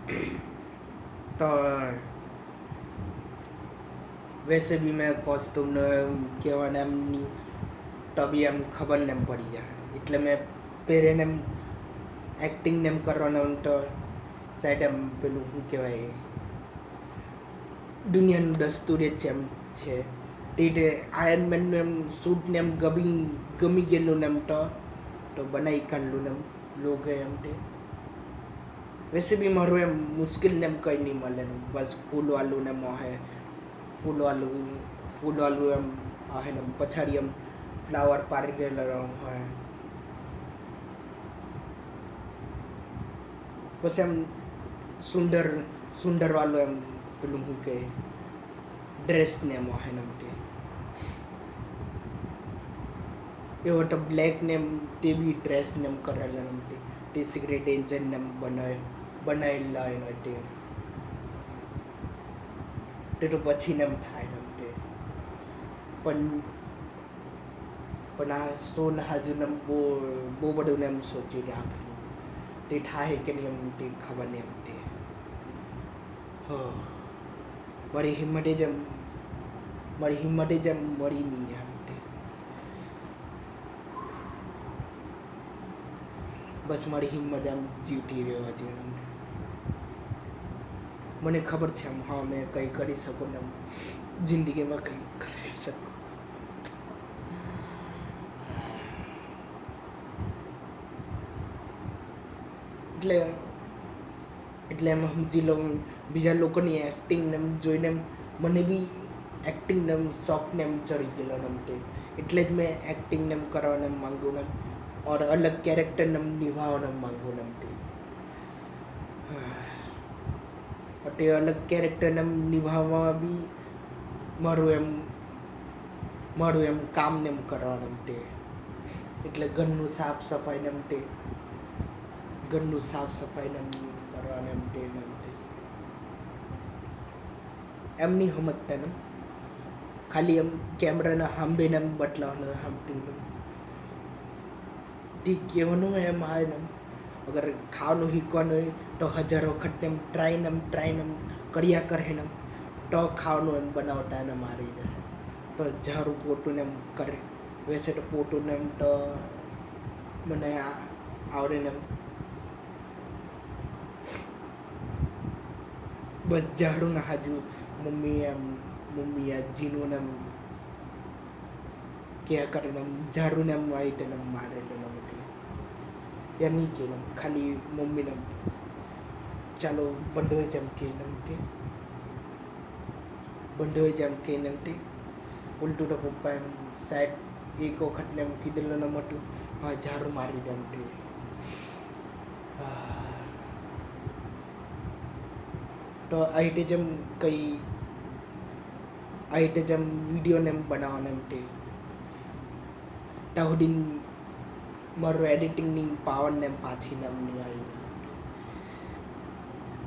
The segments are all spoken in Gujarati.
તો वैसे भी मैं कॉस्ट्यूम કહેવાને એમની તો બી એમ ખબર ને એમ પડી જાય એટલે મેં પહેરીને એમ એક્ટિંગ ને એમ કરવાનું તો સાઈડ એમ પેલું શું કહેવાય દુનિયાનું દસ્તુર જ છે એમ છે તે આયર્નમેનનું એમ સૂટને એમ ગમી ગયેલું ને એમ તો બનાવી કાઢલું ને એમ લોગે એમ તે वैसे भी मारो एम मुश्किल ने कहीं नहीं મળે ને બસ ફૂલવાળું ને મોહે ફૂલવાળું એમ आहे ને પછાડી એમ ફ્લાવર પાડી દેલો હોય પછી એમ સુંદર વાળું એમ પેલું શું કે ડ્રેસ ને એમ आहे ને તે એવો તો બ્લેક ને તે બી ડ્રેસ ને એમ કરેલા ને તે સિક્રેટ એજન્ટ ને બનાવેલા એનો તે તો પછી ને એમ થાય ને તે પણ આ શોને હજુ ને બહુ બધું ને એમ સોચી રાખેલું તે થાય કે નહીં એમ તે ખબર નહીં એમ તે મારી હિંમતે જ એમ મળી નહીં એમ તે બસ મારી હિંમત એમ જીવતી રહેવા જોઈએ મને ખબર છે એમ હા મેં કંઈ કરી શકું ને જિંદગીમાં કંઈ કરી શકું એટલે એમ સમજી લઉં બીજા લોકોની એક્ટિંગને એમ જોઈને મને બી એક્ટિંગને એમ શોખને એમ ચડી ગયેલો ને તે એટલે જ મેં એક્ટિંગને એમ કરવાને માંગુ ને और अलग कैरेक्टर निभावना मांगो नमते તે અલગ કેરેક્ટર નિભાવવા બી મારું એમ કામ ને એમ કરવાનું તે એટલે ઘરનું સાફ સફાઈ ને કરવાનું એમ તે એમ નહીં સમજતા ને ખાલી એમ કેમેરાના સાંભળે ને એમ બદલાવાનું સાંભળ્યું ઠીક કહેવાનું એમ આવે ને અગર ખાવાનું શીખવાનું હોય તો હજારો વખત એમ ટ્રાઈને કર્યા કરે ને તો ખાવાનું એમ બનાવતા એને મારી જાય તો ઝારું પોતું ને એમ કરે વૈસે તો પોતું ને એમ તો મને આવડે ને એમ બસ ઝાડું ને હાજુ મમ્મી આ જીનું ને એમ ક્યાં કરે ને ઝાડું ને એમ વાઈટ ને મારે या नहीं के खाली मम्मी ने चलो बंडो जम के नमते उल्टू तो पप्पा एम साइड एक वखत ने कीधेलो न मटू हाँ झाड़ू मारी नमते तो आईटे जम वीडियो ने बनावा नमते ताहुदीन મારું એડિટિંગની પાવરને પાછી નામની આવી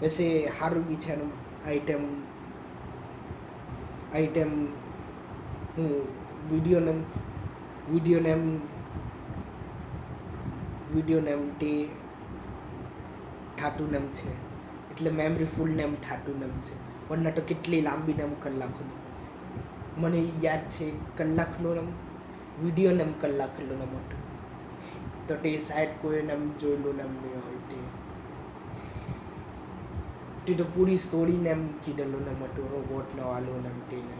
વૈસે સારું બી છે આઈટમ હું વિડીયોને તે ઠાટું નામ છે એટલે મેમરી ફૂલ નેમ ઠાટું નામ છે વરના તો કેટલી લાંબી નામ કલાકોનું મને યાદ છે કલાકનો નામ વિડીયો નામ કલાકનું નામ હતું તો તે સાઈડ કોઈ નામ જોયેલું નામ નહીં હોય તે તો પૂરી સ્ટોરી નામ કીધેલું નામ હતું રોબોટનો વાલું નામ તેને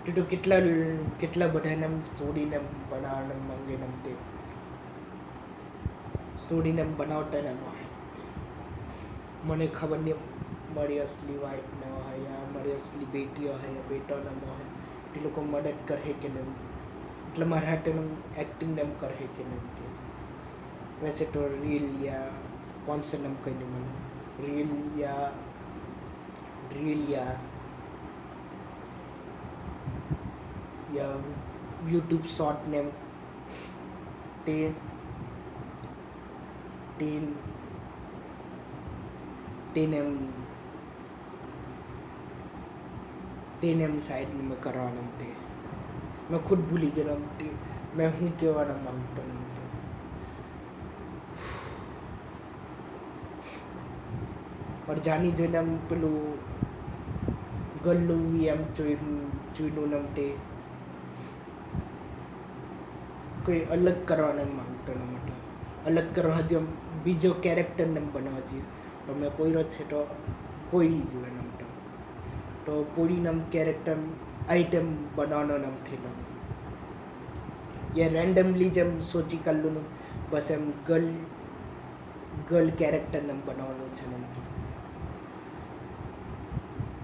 તે તો કેટલા બધા નામ સ્ટોરી નામ બનાવવાના માંગે નામ તે સ્ટોરી નામ બનાવતા નામ મને ખબર નહીં મારી અસલી વાઇફ ન હોય મારી અસલી બેટીઓ હોય બેટો નામ હોય તે લોકો મદદ કરે કે નહીં એટલે મારા હાથેનું एक्टिंग नाम करे કે નહીં वैसे तो रील या कौन से नाम कहने मन रील या YouTube short name name side में करवाना मैं खुद भूली गया मैं हूँ कहवाना मांगता અડજાની જોઈને આમ પેલું ગલ્લું બી આમ જોઈનું નમ તે કોઈ અલગ કરવાને માંગતો ન માટે અલગ કરવા હજુ આમ બીજો કેરેક્ટરને બનાવવા જોઈએ તો મેં પોઈરો છે તો પોઈરી જોઈએ નમ તો પોઈરી નામ કેરેક્ટર આઈટમ બનાવવાનો નામ થયેલો યા રેન્ડમલી જેમ સોચી કાઢલું બસ એમ ગર્લ કેરેક્ટર નામ બનાવવાનું છે નમ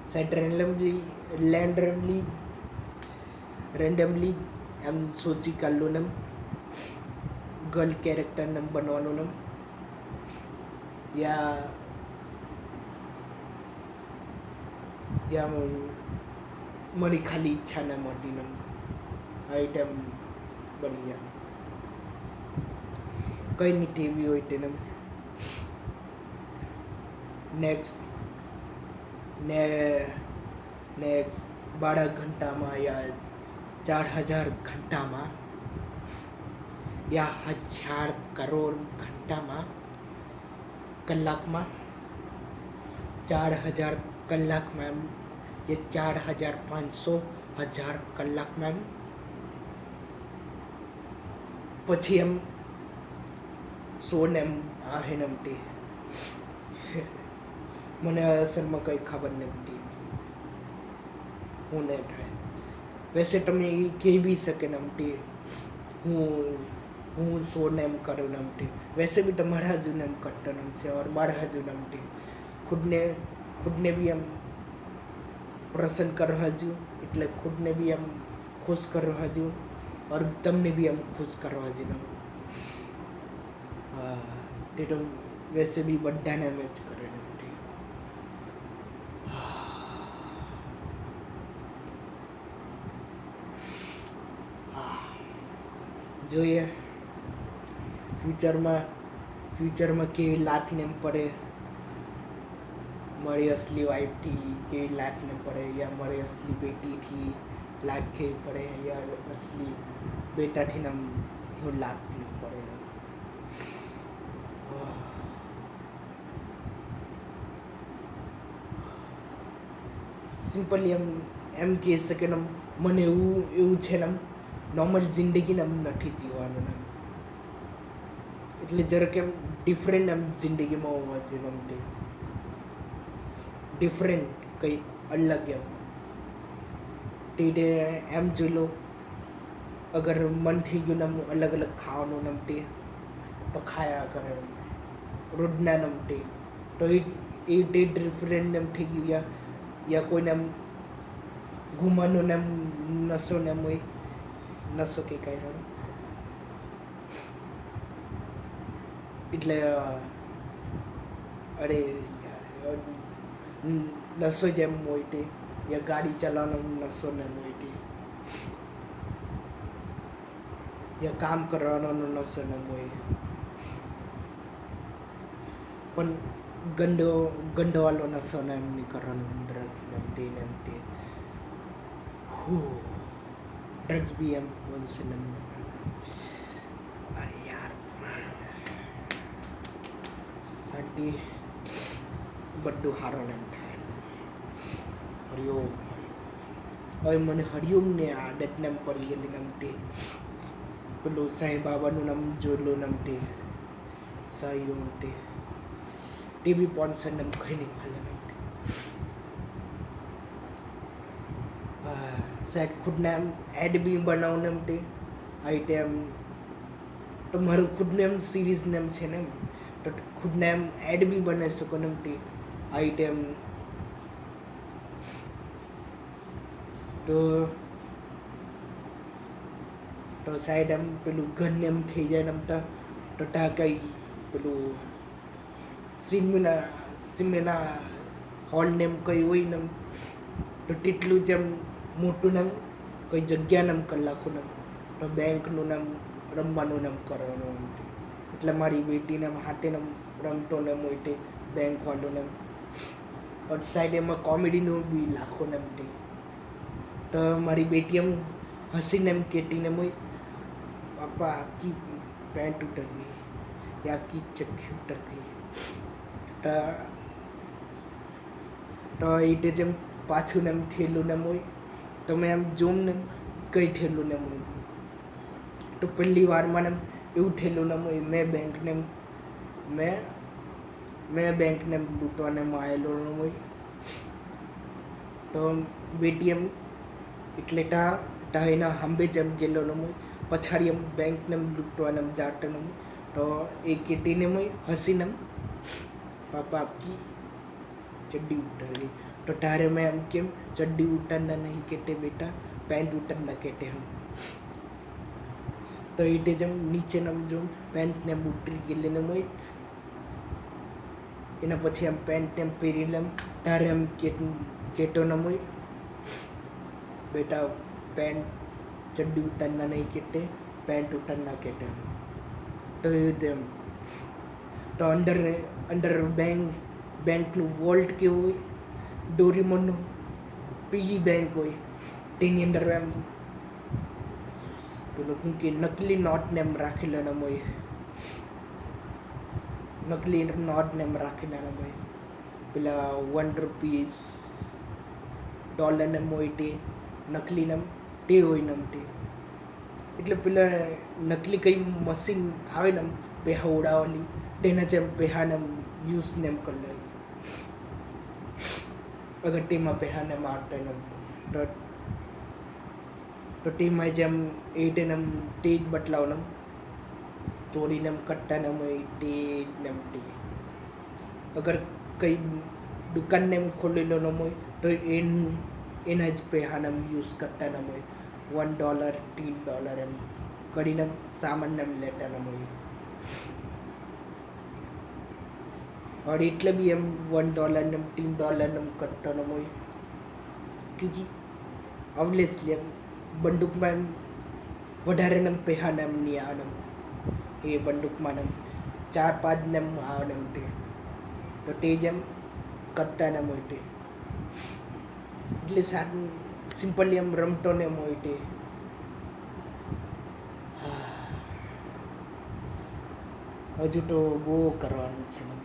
સાઈડ રેન્ડમલી એમ સોચી કાઢલું નમ ગર્લ કેરેક્ટર નામ બનવાનું નમ યા મારી ખાલી ઈચ્છા ના મોટી નમ આઈટમ બની જાય કઈ નહીં ટીવી હોય તેને નેક્સ્ટ 12 ઘંટામાં યા 4000 ઘંટામાં યા 1000 કરોડ ઘંટામાં કલાકમાં 4000 કલાકમાં ये 4500 કલાકમાં પછી એમ સોને એમ આહેન એમટી મને અસલમાં કંઈ ખબર નથી હું નહીં થાય વૈસે તમે કહી બી શકે નમટી હું સોને એમ કરું નમટી વૈસે બી તમારા હજુ એમ કરતો નમ છે और મારા હજુ નમટી ખુદને બી એમ પ્રસન્ન કરવા હજુ એટલે ખુદને બી એમ ખુશ કરવા હજુ और તમને બી એમ ખુશ કરવા હજુ તે તો વૈસે બી બધાને મેચ કરે નમટી જોઈએ ફ્યુચરમાં કેવી લાતને એમ પડે મારી અસલી વાઈફથી કેવી લાતને પડે યા મારી અસલી બેટીથી લાત કેવી પડે યા અસલી બેટાથી નામ હું લાત નહીં પડે સિમ્પલી એમ કહી શકે ને મને એવું છે ને નોર્મલ જિંદગીને એમ નથી જીવવાનું એમ એટલે જરાક એમ ડિફરન્ટ એમ જિંદગીમાં હોવા જોઈએ એમ ડિફરન્ટ કંઈ અલગ એમ તે એમ જોઈ લો અગર મન થઈ ગયું ને અલગ અલગ ખાવાનું નમતે તો ખાયા કરે રોજના નમતે તો એ ડિફરન્ટ એમ થઈ ગયું યા કોઈને એમ ઘૂમવાનું ને એમ નસો ને એમ હોય નસો કે કાંઈ રહે એટલે અરે યાર નસો જેમ હોય તે યા ગાડી ચલાવવાનો નસો ને એમ હોય તે યા કામ કરવાનો નસો ને એમ હોય પણ ગંડવાલો નસો ને એમ નહીં કરવાનો ડ્રગ્સ ને એમ તે ડ્રગ્સ બી એમ બોલશે ને યાર શાંતિ બધું સારું ને એમ થાય હરિઓમ હવે મને હરિઓમને આદત નામ પડી ગયેલી નમતે પેલું સાંઈ બાબાનું નામ જોયેલું નમતે સાઈઓ નમતે તે બી પોન્સર નામ કઈ નહીં મળે નમતે શાયદ ખુદને એમ એડ બી બનાવું નમતે આઈ એમ તો મારું ખુદને એમ સિરીઝ નેમ છે ને એમ તો ખુદને એમ એડ બી બનાવી શકો નમતે આઈ એમ તો સાઈડ એમ પેલું ઘન એમ થઈ જાય ને તો ટા કઈ પેલું સિનેમા હોલ નેમ કઈ હોય ને તો તેટલું જ એમ મોટું નામ કઈ જગ્યા નામ કલાકનું નામ તો બેંકનું નામ રમવાનું નામ કરવાનું એમ એટલે મારી બેટીને એમ હાથે નામ રમતો નામ હોય તે બેંકવાળું નામ ઓર સાઈડ એમાં કોમેડીનું બી લાખો નામ તે તો મારી બેટી એમ હસીને એમ કેટીને હોય પાપા आपकी पैंट उतर गई या आपकी चड्डी उतर गई तो તો એ જેમ પાછું ને એમ ઠેલું ને હોય તમે એમ જોમ ને કઈ ઠેલું ને હોય તો પહેલી વારમાં ને એવું ઠેલું ને હોય મેં બેંકને લૂંટવાને આવેલો ન હોય તો બેટી એમ એટલે તા એના હંબે જેમ ગયેલો ન હોય પછાડી એમ બેંકને લૂંટવાને જાતો ન હોય તો એ કેટીને હસીને પાપા આપકી ચડ્ડી ઉતાર ગઈ तो तारे में हम केम चड्डी उतारना नहीं कहते बेटा पैंट उतारना कहते हम तो ये जब नीचे नम जो पैंट ने उतरी गए ने मैं एना પછી हम पैंट ने પહેરી લમ તારે हम કેતો ન मैं बेटा पैंट चड्डी उतारना नहीं कहते पैंट उतारना कहते हम तो ये तो अंडर बैंक નું વોલ્ટ કેવું હોય ડોરીમોનનું પીગી બેંક હોય તેની અંદર એમ પેલું શું કે નકલી નોટને એમ રાખેલા ને હોય નકલી નોટને એમ રાખેલા ને હોય પેલા ₹1 ડોલરને હોય તે નકલી ને તે હોય ને તે એટલે પેલા નકલી કઈ મશીન આવે ને પેહા ઉડાવવાની તેના જેમ પેહાને યુઝ ને એમ કરી લે अगर टीम में पेहाने मारते हैं तो टीम में जब एटे नम तेज बटलाव नम चोरी नम कट्टा नम तेज नम टी अगर कई दुकान नम खोले लो नम तो इन ज पेहानम यूज़ करता नम $1 $3 एम कड़ी नम सामान नम लेता नम और એટલે બી એમ $1 ને $3 ને કટ્ટાનો હોય ક્યોંકि ઓબ્વિયસલી એમ બંદૂકમાં એમ વધારે ને પૈસા ને એમ નહીં આવે એ બંદૂકમાં ને 4-5 ને આવે ને તે તો તે જેમ કટ્ટા ને હોય તે એટલે સિમ્પલી એમ રમતો ને હોય તે હજુ તો બહુ કરવાનું છે ને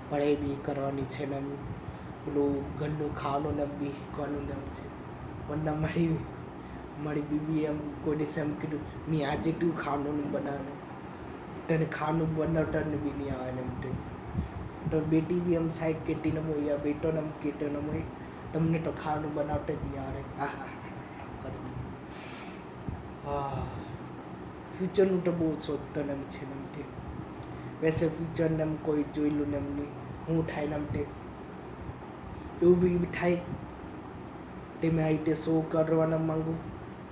પઢાઈ બી કરવાની છે ને પેલું ઘરનું ખાવાનું ને બી શીખવાનું ને છે પણ મારી બીબી એમ કોઈ દિવસ એમ કીધું નહીં આજે તું ખાવાનું બનાવવાનું તને ખાવાનું બનાવતા ને બી નહીં આવે ને એમ તો બેટી બી એમ સાઈડ કેટી ન હોય યા બેટો ને કેટો ન હોય તમને તો ખાવાનું બનાવતા જ નહીં આવે કરી ફ્યુચરનું તો બહુ શોધતો ને એમ છે ને તે वैसे फ्यूचर ने कोई જોયેલું ને એમની હું થાય ને તે એવું બી થાય તે મેં આ રીતે શો કરવાના માંગુ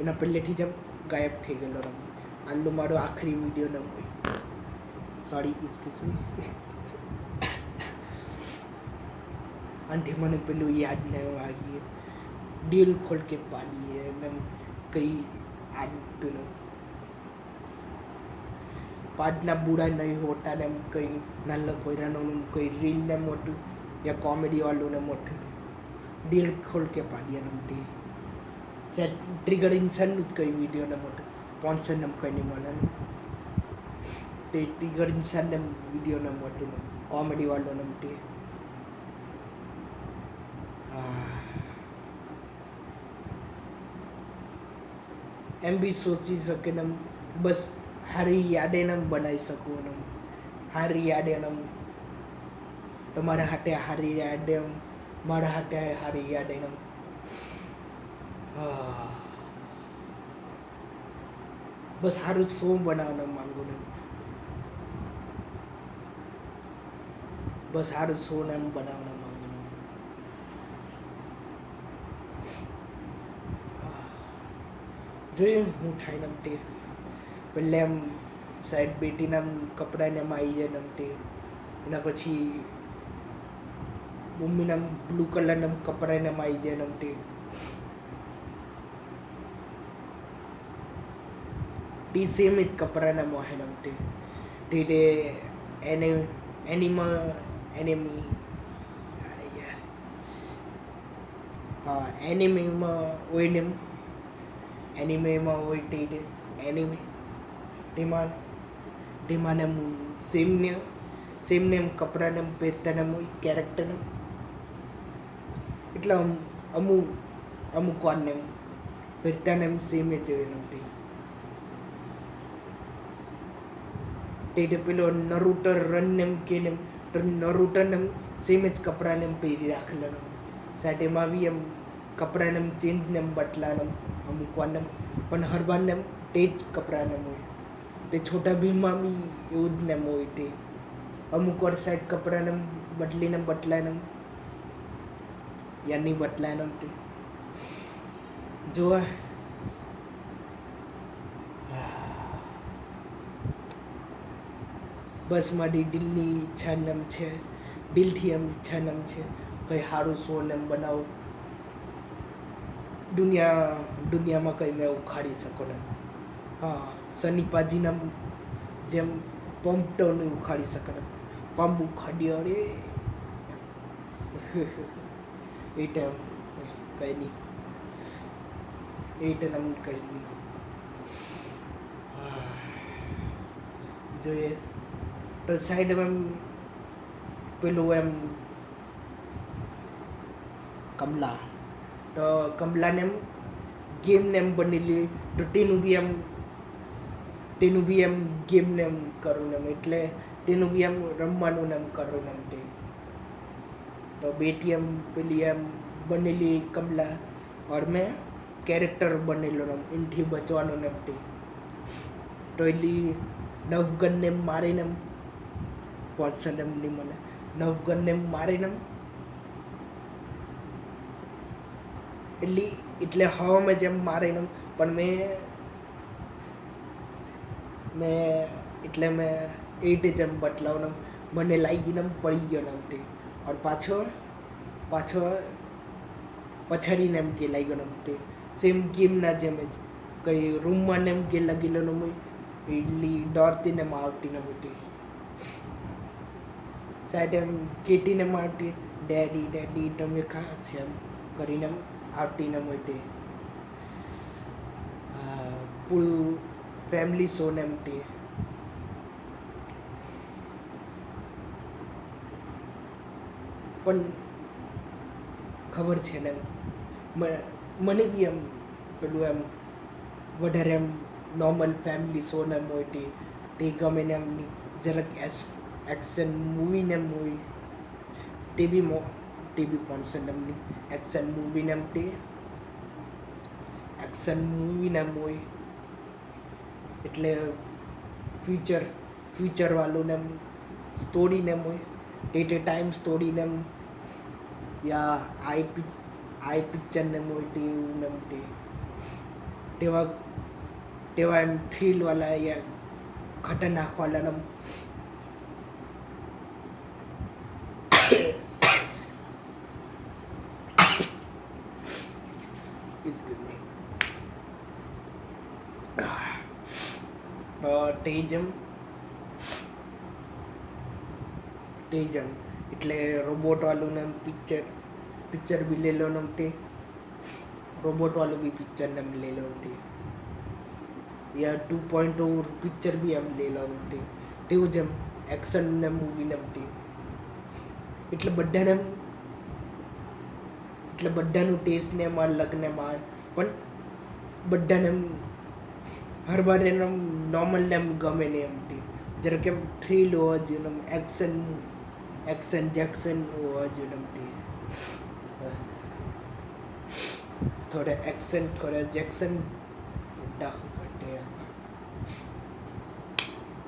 એના પહેલેથી જ ગાયબ થઈ ગયેલો રમ આટલું મારો આખરી વિડીયો ન હોય સોરી એક્સક્યુઝ મી આંટી મને પેલું યાદ ન આવી દિલ ખોલ કે પાડીએ એમ કઈ આડતું ન પાડના બુડા નહીં હોતા ને એમ કંઈ નાના પોયરાનું કંઈ રીલ ને મોટું યા કોમેડી વાળું ને મોટું દિલ ખોલ કે પાડીએ નમતી સેટ ટ્રિગર ઇન્સાનનું જ કંઈ વિડીયો ને મોટું સ્પોન્સર ને કંઈ નહીં મળે તે ટ્રિગર ઇન્સાન ને વિડીયો ને મોટું કોમેડી વાળું નમતી એમ બી સોચી શકે ને બસ હારી યાદે નમ બનાવી શકું ને હારી યાદે નમ તમારા હાથે હારી યાદે મારા હાથે હારી યાદે નમ બસ સારું શો બનાવવાનું માંગુ ને બસ સારું શો ને એમ બનાવવાનું માંગુ ને જોયું હું થાય ને તે પહેલે એમ સાઈડ બેટીના કપડાને એમ આવી જાય નમતે એના પછી મમ્મીના બ્લુ કલરના કપડાને એમ આવી જાય નમતે ટી સેમ જ કપડાના મોહે નમતે તે એનિમી એનિમીમાં હોય ને એનિમેમાં હોય તે એનિમી તેમાં ને સેમ ને એમ કપડાને પહેરતા ને કેરેક્ટરને એટલે અમુક વારને એમ પહેરતાને એમ સેમ જ એમ તે પેલો નરૂટર રન એમ કે એમ તો નરૂટન એમ સેમ જ કપડાને એમ પહેરી રાખેલા સાઈડ એમાં બી એમ કપડાને એમ ચેન્જ ને એમ બદલાને અમુક વારને પણ હર વારને એમ તે જ કપડાને હોય તે છોટા ભીમમાં બી એવું જ ને એમ હોય તે અમુક વાર સાઈડ કપડાને બદલીને બદલાય યા નહીં બદલાય તે જોવા બસ મારી દિલની ઈચ્છા એમ છે દિલથી એમ ઈચ્છા એમ છે કંઈ સારું શો એમ બનાવો દુનિયામાં કંઈ મેં ઉખાડી શકો ને હા સની પાજીના જેમ પંપટોને ઉખાડી શકે ને પંપ ઉખાડી અરે એ ટાઈમ કંઈ નહીં એ ટાઈમ કંઈ નહીં જોઈએ તો સાઈડમાં એમ પેલું એમ કમલા તો કમલાને એમ ગેમને એમ બનેલી તો તેનું બી એમ ગેમને એમ કરું એમ એટલે તેનું બી એમ રમવાનું એમ કરું એમ તે તો બેટી એમ પેલી એમ બનેલી કમલા ઓર મેં કેરેક્ટર બનેલો એમ એનથી બચવાનું એમ તે તો એટલી નવગનને મારીને એમ પર્સન એમ નહીં મને નવગનને મારીને એટલે હવામાં જેમ મારીને પણ મેં એટ જેમ બદલાવને મને લાગીને પડી ગયો ને તે ઓર પાછો પછાડીને એમ કે લાગી ગયો તે સેમ ગેમના જેમ જ કંઈ રૂમમાં ને એમ કે લાગેલો ને એટલી દોડતીને આવતી ને મોટી સાઈડ એમ કેટીને આવતી ડેડી તમે ખાસ એમ કરીને આવતી ને મોટી પૂરું ફેમિલી શો ને એમ તે પણ ખબર છે ને મને બી એમ પેલું એમ વધારે એમ નોર્મલ ફેમિલી શો ને હોય તે ગમે ને એમ જરાક એક્શન મૂવી ને હોય તે બી પસંદ એમની એક્શન મૂવી ને તે એક્શન મૂવી ને હોય એટલે ફ્યુચર વાળું ને સ્ટોરી ને હોય તે ટાઈમ સ્ટોરી ને યા આઈ પિક્ચર ને હોય તેવું ને તેવા એમ થ્રિલ વાળા યા ખતરનાક વાળા ને તેજમ એટલે રોબોટ વાળું ને પિક્ચર બી લેલો ને તે રોબોટ વાળું બી પિક્ચર ને લેલો તે યા 2.0 પિક્ચર બી એમ લેલો તે તેવું જેમ એક્શન ને મૂવી ને તે એટલે બધાનું ટેસ્ટ ને એમાં લગ્ન માં પણ બધાને હર વાર એનો નોર્મલ ને ગમે ને એમ જરા કેમ થ્રિલ હોવા જોઈએ એક્શન જેક્શન હોવા જોઈએ થોડા એક્શન થોડા જેક્શન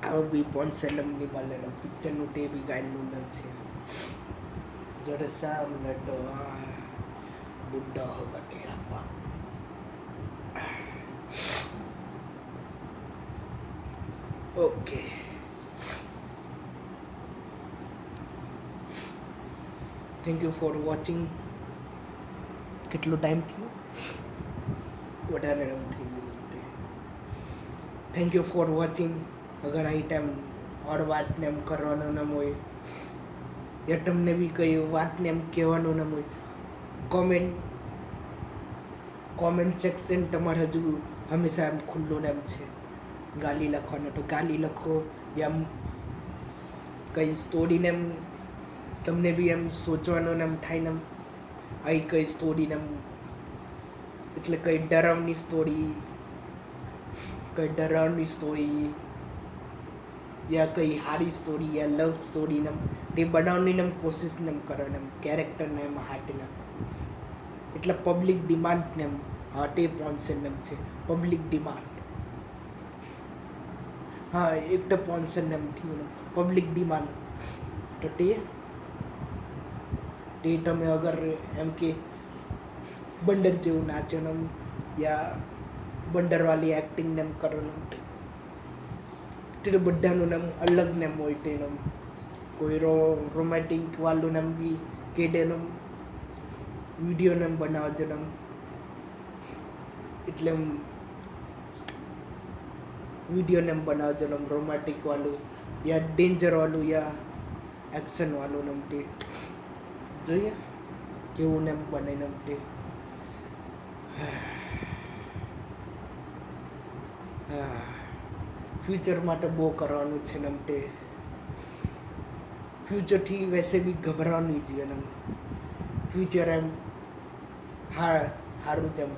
આવું બી પોન્સેલમ ની મળે પિક્ચરનું તે બી ગાયનું નામ છે જોડે સામને તો બુઢા હોગા તેરા પા okay thank you for watching કેટલો ટાઈમ થયો વધારે થઈ ગયું થેન્ક યુ ફોર વોચિંગ અગર આ ટાઈમ ઓર વાતને એમ કરવાનો ન હોય યા તમને બી કઈ વાતને એમ કહેવાનું ન હોય કોમેન્ટ સેક્શન તમારે હજુ હંમેશા એમ ખુલ્લું ને એમ છે ગાલી લખવાનો તો ગાલી લખો યા કઈ સ્ટોરીને એમ તમને બી એમ સોચવાનું ને એમ થાય ને અહીં કઈ સ્ટોરીને એટલે કઈ ડરાવની સ્ટોરી યા કઈ સારી સ્ટોરી યા લવ સ્ટોરીને તે બનાવવાની કોશિશ કરે ને કેરેક્ટરને એમાં હાટીને એટલે પબ્લિક ડિમાન્ડ ને હા તે પોન્સન છે પબ્લિક ડિમાન્ડ હા એક તો પોન્સન થયું પબ્લિક ડિમાન્ડ તો તે તમે અગર એમ કે બંદર જેવું નાચવાનું યા બંદરવાળી એક્ટિંગ ને એમ કરવાનું તે બધાનું નામ અલગ નેમ હોય તેનું કોઈ રોમેન્ટિક વાળું નામ બી કેડેનું વિડીયો નામ બનાવજો નામ એટલે વિડીયો નામ બનાવજો નામ રોમેન્ટિક વાળું યા ડેન્જર વાળું યા એક્શન વાળું નામ તે જોઈએ કેવું નામ બને નામ તે ફ્યુચર માટે બહુ કરવાનું છે ને તે ફ્યુચરથી વૈસે બી ગભરાવાનું જોઈએ ને ફ્યુચર એમ સારું છે એમ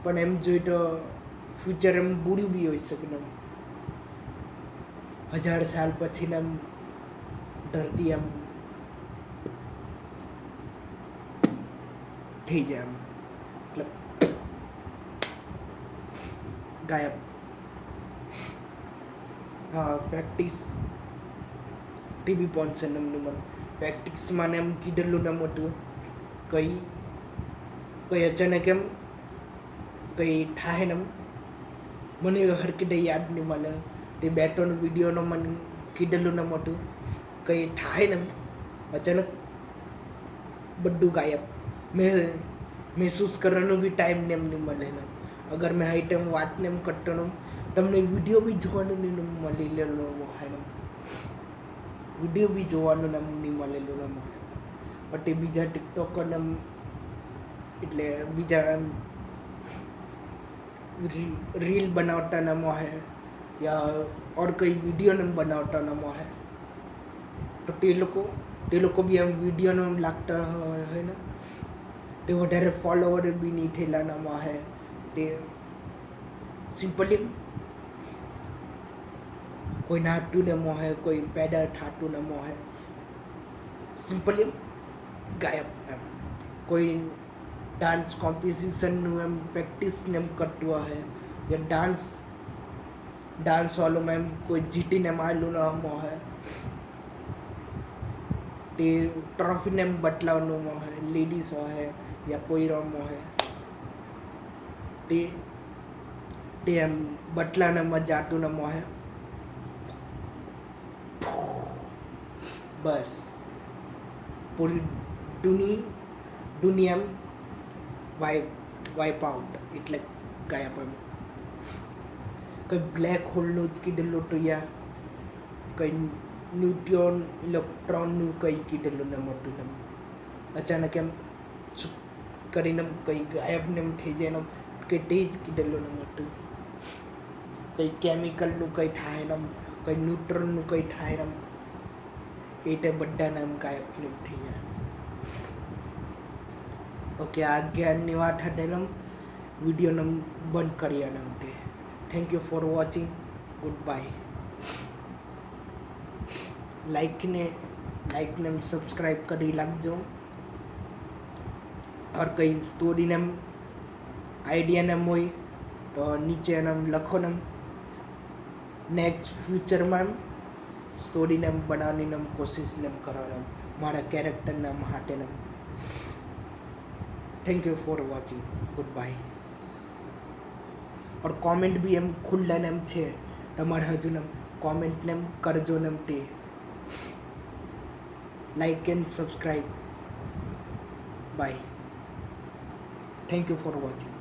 પણ એમ જોઈએ તો ફ્યુચર એમ બુરું બી હોઈ શકે ને 1000 સાલ પછી ને એમ ધરતી એમ થઈ જાય એમ એટલે ગાયબ હા ફેક્ટિક્સ ટીવી પોન્સન નામનું મને ફેક્ટિક્સમાં એમ કીધેલું નામ હતું કઈ અચાનક એમ કઈ થાય ને મને હરકીને યાદ નહીં મળે તે 2-3 વિડીયોનો મને કીધેલું નામ હતું કઈ થાય ને અચાનક બધું ગાયબ મહેસૂસ કરવાનો બી ટાઈમ ને એમ નહીં મળે ને અગર મેં હાઈ ટાઈમ વાતને એમ કરતો ને તમને વિડીયો બી જોવાનું નહીં મળી લેલો હોય ને વિડીયો બી જોવાનું નામ નહીં મળેલું નામ બટ એ બીજા ટિકટોકર એમ એટલે બીજા એમ રીલ બનાવતા નામ હોય યા ઓર કઈ વિડીયો ને બનાવતા નામ હોય તો તે લોકો બી એમ વિડીયોનો એમ લાગતા હોય ને તે વધારે ફોલોવર બી નહીં થયેલા નામ હોય તે સિમ્પલી કોઈ નાટું ને મોહે કોઈ પેદા થાતું ને મોહે સિમ્પલી ગાયબ એમ કોઈ ડાન્સ કોમ્પિટિશનનું એમ પ્રેક્ટિસ ને એમ કરતું હોય યા ડાન્સ વાળું એમ કોઈ જીતીને મારેલું ન મોહે તે ટ્રોફીને એમ બદલાવવાનું મોહે લેડીઝ હોય યા પોઈરો મોહે તે એમ બટલાને જાતું ને મોહે બસ પૂરી દુનિયા વાઇપ આઉટ એટલે ગાયબ એમ કંઈ બ્લેક હોલનું જ કીધેલું તો યા કંઈ ન્યુટ્રોન ઇલેક્ટ્રોનનું કંઈ કીધેલું ને મોટું ને અચાનક એમ કરીને કંઈ ગાયબ ને એમ થઈ જાય ને કંઈ તે જ કીધેલું ને મોટું કંઈ કેમિકલનું કંઈ થાય ને કંઈ ન્યુટ્રોનનું કંઈ થાય ને એ તે બધાના એમ ગાયબ ને એમ થઈ જાય ઓકે આ જ્ઞાનની વાત hatte વિડીયોને બંધ કરી અને તે thank you for watching good bye લાઈકને સબસ્ક્રાઈબ કરી લાગજો और कई स्टोरी ने आइडिया ने હોય તો નીચે એમ લખો ને નેક્સ્ટ ફ્યુચરમાં સ્ટોરી ને બનાવવાની કોશિશ ને કરવાની મારા કેરેક્ટરના માટે ને thank you for watching good by और कमेंट भी एम खुल्ला ने છે તમારે હજુ ને કોમેન્ટ ને કરજો ને તે like and subscribe bye thank you for watching